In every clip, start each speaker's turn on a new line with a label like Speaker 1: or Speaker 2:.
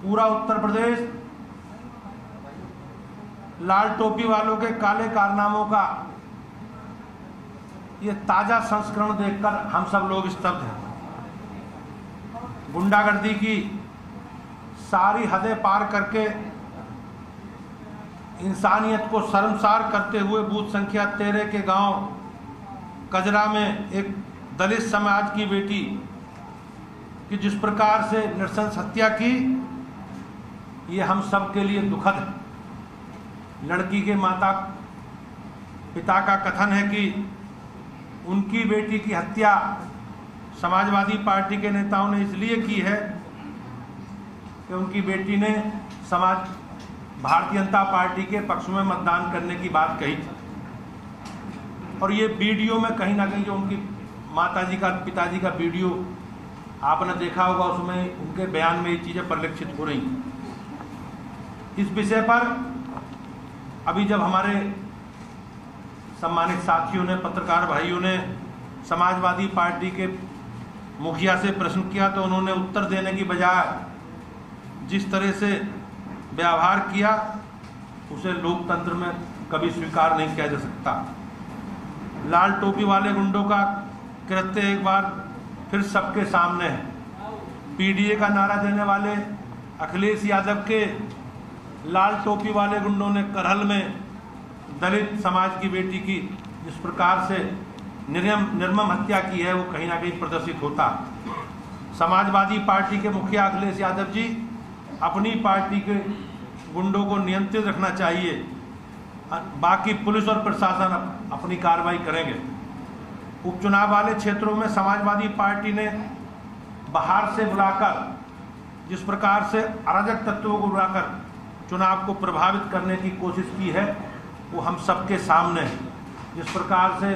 Speaker 1: पूरा उत्तर प्रदेश लाल टोपी वालों के काले कारनामों का ये ताजा संस्करण देखकर हम सब लोग स्तब्ध हैं। गुंडागर्दी की सारी हदें पार करके इंसानियत को शर्मसार करते हुए बूथ संख्या 13 के गांव कजरा में एक दलित समाज की बेटी की जिस प्रकार से नृशंस हत्या की, ये हम सब के लिए दुखद है। लड़की के माता पिता का कथन है कि उनकी बेटी की हत्या समाजवादी पार्टी के नेताओं ने इसलिए की है कि उनकी बेटी ने भारतीय जनता पार्टी के पक्ष में मतदान करने की बात कही थी। और ये वीडियो में कहीं ना कहीं जो उनकी माताजी का पिताजी का वीडियो आपने देखा होगा, उसमें उनके बयान में ये चीज़ें परिलक्षित हो रही। इस विषय पर अभी जब हमारे सम्मानित साथियों ने, पत्रकार भाइयों ने समाजवादी पार्टी के मुखिया से प्रश्न किया तो उन्होंने उत्तर देने की बजाय जिस तरह से व्यवहार किया उसे लोकतंत्र में कभी स्वीकार नहीं किया जा सकता। लाल टोपी वाले गुंडों का कृत्य एक बार फिर सबके सामने है। पीडीए का नारा देने वाले अखिलेश यादव के लाल टोपी वाले गुंडों ने करहल में दलित समाज की बेटी की जिस प्रकार से निर्मम हत्या की है, वो कहीं ना कहीं प्रदर्शित होता। समाजवादी पार्टी के मुखिया अखिलेश यादव जी अपनी पार्टी के गुंडों को नियंत्रित रखना चाहिए, बाकी पुलिस और प्रशासन अपनी कार्रवाई करेंगे। उपचुनाव वाले क्षेत्रों में समाजवादी पार्टी ने बाहर से बुलाकर जिस प्रकार से अराजक तत्वों को बुलाकर चुनाव को प्रभावित करने की कोशिश की है, वो हम सबके सामने है। जिस प्रकार से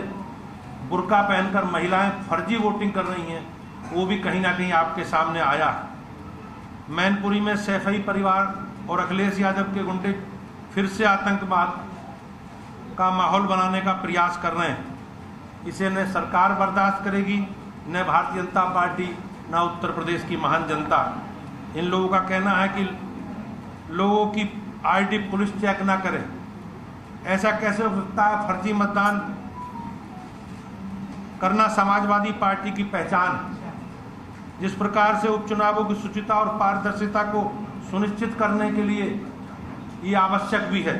Speaker 1: बुर्का पहनकर महिलाएं फर्जी वोटिंग कर रही हैं, वो भी कहीं ना कहीं आपके सामने आया है। मैनपुरी में सैफई परिवार और अखिलेश यादव के गुंडे फिर से आतंकवाद का माहौल बनाने का प्रयास कर रहे हैं। इसे न सरकार बर्दाश्त करेगी, न भारतीय जनता पार्टी, न उत्तर प्रदेश की महान जनता। इन लोगों का कहना है कि लोगों की आईडी पुलिस चेक ना करे। ऐसा कैसे हो सकता है? फर्जी मतदान करना समाजवादी पार्टी की पहचान है। जिस प्रकार से उपचुनावों की शुचिता और पारदर्शिता को सुनिश्चित करने के लिए ये आवश्यक भी है।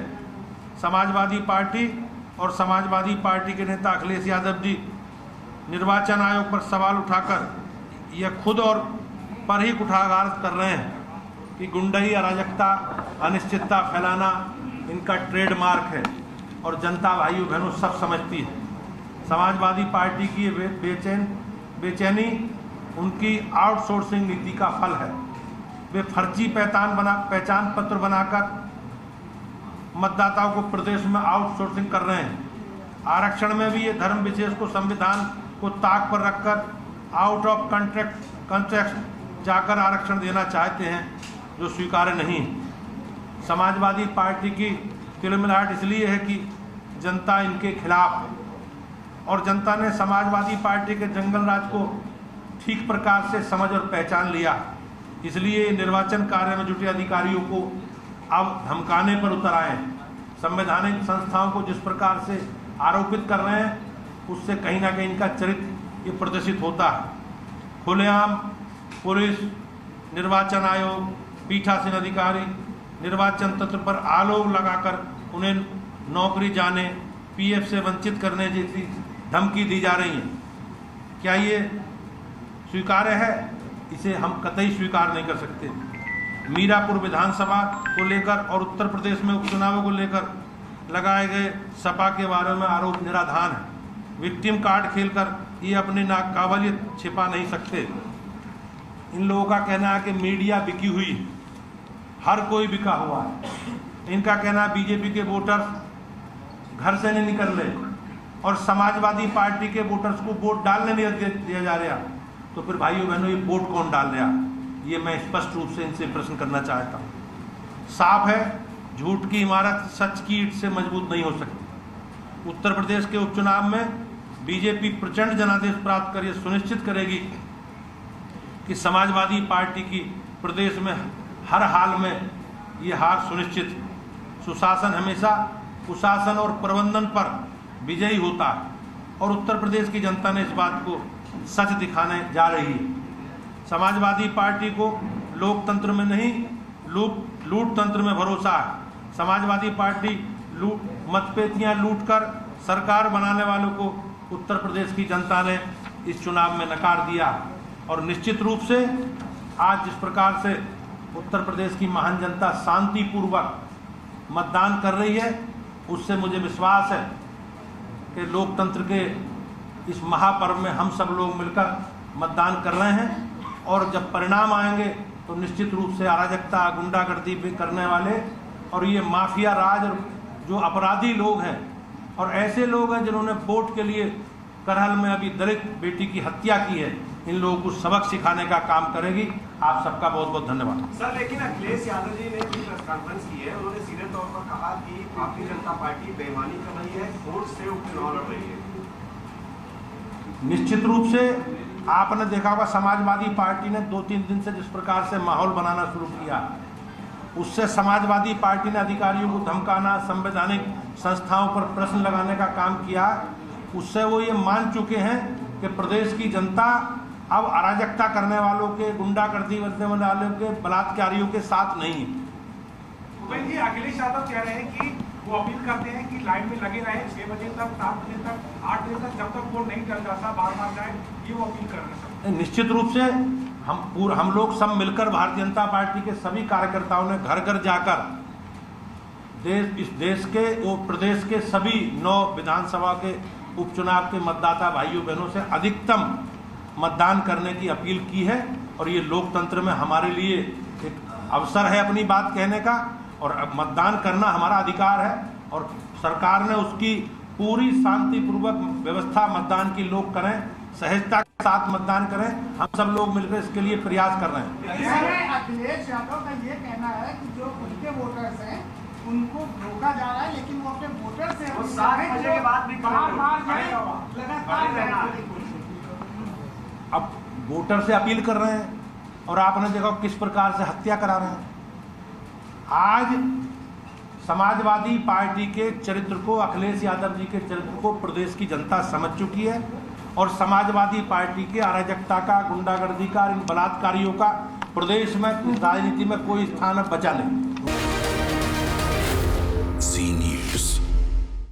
Speaker 1: समाजवादी पार्टी और समाजवादी पार्टी के नेता अखिलेश यादव जी निर्वाचन आयोग पर सवाल उठाकर यह खुद और पर ही कुठाराघात कर रहे हैं कि गुंडई, अराजकता, अनिश्चितता फैलाना इनका ट्रेडमार्क है और जनता भाइयों बहनों सब समझती है। समाजवादी पार्टी की बेचैनी उनकी आउटसोर्सिंग नीति का फल है। वे फर्जी पहचान पत्र बनाकर मतदाताओं को प्रदेश में आउटसोर्सिंग कर रहे हैं। आरक्षण में भी ये धर्म विशेष को संविधान को ताक पर रखकर आउट ऑफ कॉन्टेक्स्ट जाकर आरक्षण देना चाहते हैं, जो स्वीकार्य नहीं है। समाजवादी पार्टी की तिलमिलाहट इसलिए है कि जनता इनके खिलाफ है और जनता ने समाजवादी पार्टी के जंगल राज को ठीक प्रकार से समझ और पहचान लिया। इसलिए निर्वाचन कार्य में जुटे अधिकारियों को अब धमकाने पर उतर आए। संवैधानिक संस्थाओं को जिस प्रकार से आरोपित कर रहे हैं, उससे कहीं ना कहीं इनका चरित्र ये प्रदर्शित होता है। खुलेआम पुलिस, निर्वाचन आयोग, पीठासीन अधिकारी निर्वाचन तंत्र पर आलोक लगाकर उन्हें नौकरी जाने, पीएफ से वंचित करने जैसी धमकी दी जा रही है। क्या ये स्वीकार्य है? इसे हम कतई स्वीकार नहीं कर सकते। मीरापुर विधानसभा को लेकर और उत्तर प्रदेश में उपचुनावों को लेकर लगाए गए सपा के बारे में आरोप निराधार है। विक्टिम कार्ड खेलकर ये अपनी नाकाबिलियत छिपा नहीं सकते। इन लोगों का कहना है कि मीडिया बिकी हुई है, हर कोई बिका हुआ है। इनका कहना है बीजेपी के वोटर्स घर से नहीं निकल रहे और समाजवादी पार्टी के वोटर्स को वोट डालने नहीं दिया जा रहा। तो फिर भाइयों बहनों, ये वोट कौन डाल रहा? ये मैं स्पष्ट रूप से इनसे प्रश्न करना चाहता हूँ। साफ है, झूठ की इमारत सच की ईंट से मजबूत नहीं हो सकती। उत्तर प्रदेश के उपचुनाव में बीजेपी प्रचंड जनादेश प्राप्त कर यह सुनिश्चित करेगी कि समाजवादी पार्टी की प्रदेश में हर हाल में ये हार सुनिश्चित। सुशासन हमेशा कुशासन और प्रबंधन पर विजयी होता है और उत्तर प्रदेश की जनता ने इस बात को सच दिखाने जा रही है। समाजवादी पार्टी को लोकतंत्र में नहीं लूट तंत्र में भरोसा है। समाजवादी पार्टी मतपेटियां लूटकर सरकार बनाने वालों को उत्तर प्रदेश की जनता ने इस चुनाव में नकार दिया और निश्चित रूप से आज जिस प्रकार से उत्तर प्रदेश की महान जनता शांतिपूर्वक मतदान कर रही है, उससे मुझे विश्वास है कि लोकतंत्र के इस महापर्व में हम सब लोग मिलकर मतदान कर रहे हैं और जब परिणाम आएंगे तो निश्चित रूप से अराजकता, गुंडागर्दी करने वाले और ये माफिया राज जो अपराधी लोग हैं और ऐसे लोग हैं जिन्होंने वोट के लिए करहल में अभी दलित बेटी की हत्या की है, इन लोगों को सबक सिखाने का काम करेगी। आप सबका बहुत बहुत धन्यवाद।
Speaker 2: सर, लेकिन अखिलेश यादव जी ने भी प्रेस कॉन्फ्रेंस की है, उन्होंने सीधे तौर पर कहा कि भारतीय जनता पार्टी बेईमानी कर रही है, वोट से उपचुनाव लड़ रही है।
Speaker 1: निश्चित रूप से आपने देखा होगा समाजवादी पार्टी ने 2-3 दिन से जिस प्रकार से माहौल बनाना शुरू किया, उससे समाजवादी पार्टी ने अधिकारियों को धमकाना, संवैधानिक संस्थाओं पर प्रश्न लगाने का काम किया। उससे वो ये मान चुके हैं कि प्रदेश की जनता अब अराजकता करने वालों के, गुंडागर्दी करने वालों के, बलात्कारियों के साथ नहीं है।
Speaker 2: भूपेंद्र जी, अखिलेश यादव कह रहे हैं कि वो अपील करते हैं कि लाइन में लगे रहें 6 बजे तक, 7 बजे तक, 8 बजे तक, जब तक वोट नहीं चल जाता बार जाए, ये वो अपील कर रहे हैं।
Speaker 1: निश्चित रूप से हम लोग सब मिलकर भारतीय जनता पार्टी के सभी कार्यकर्ताओं ने घर घर जाकर इस देश के और प्रदेश के सभी 9 विधानसभा के उपचुनाव के मतदाता भाइयों बहनों से अधिकतम मतदान करने की अपील की है और ये लोकतंत्र में हमारे लिए एक अवसर है अपनी बात कहने का और मतदान करना हमारा अधिकार है और सरकार ने उसकी पूरी शांतिपूर्वक व्यवस्था मतदान की लोग करें, सहजता के साथ मतदान करें। हम सब लोग मिलकर इसके लिए प्रयास कर रहे हैं।
Speaker 3: अखिलेश यादव का ये कहना है कि जो उनके वोटर्स हैं उनको रोका जा रहा है, लेकिन वो अपने वोटर से
Speaker 2: 7 बजे के बाद भी
Speaker 1: अब वोटर से अपील कर रहे हैं और आपने देखा किस प्रकार से हत्या करा रहे हैं। आज समाजवादी पार्टी के चरित्र को, अखिलेश यादव जी के चरित्र को प्रदेश की जनता समझ चुकी है और समाजवादी पार्टी के अराजकता का, गुंडागर्दी का, इन बलात्कारियों का प्रदेश में राजनीति में कोई स्थान बचा नहीं।